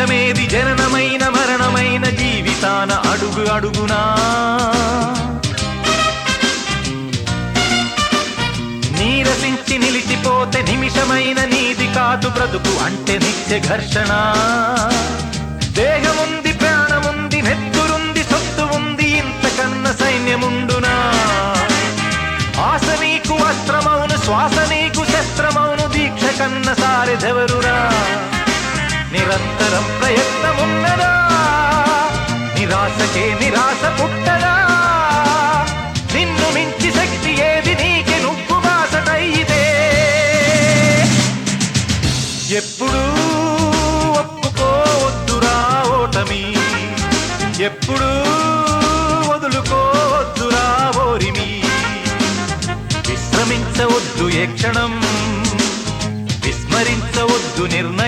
లక్ష్యమేది జననమైన మరణమైన జీవితాన అడుగు అడుగునా నీరసించి నిలిచిపోతే నిమిషమైన నీది కాదు బ్రతుకు అంటే నిత్య ఘర్షణ దేహముంది ప్రాణముంది నెత్తురుంది సొత్తు ఉంది ఇంతకన్నా సైన్యముండునా ఆశ నీకు అస్త్రమౌను శ్వాస నీకు శస్త్రమౌను దీక్ష కన్న సారెదెవరురా నిరంతరం ప్రయత్నమున్నదా నిరాశకే నిరాశ పుట్టదా నిన్ను మించి శక్తి ఏది నీకి నువ్వు బాసటైతే ఎప్పుడూ ఒప్పుకోవద్దురా ఓటమి ఎప్పుడూ వదులుకోవద్దురా ఓరిమి విశ్రమించవద్దు ఏ క్షణం విస్మరించవద్దు నిర్ణయం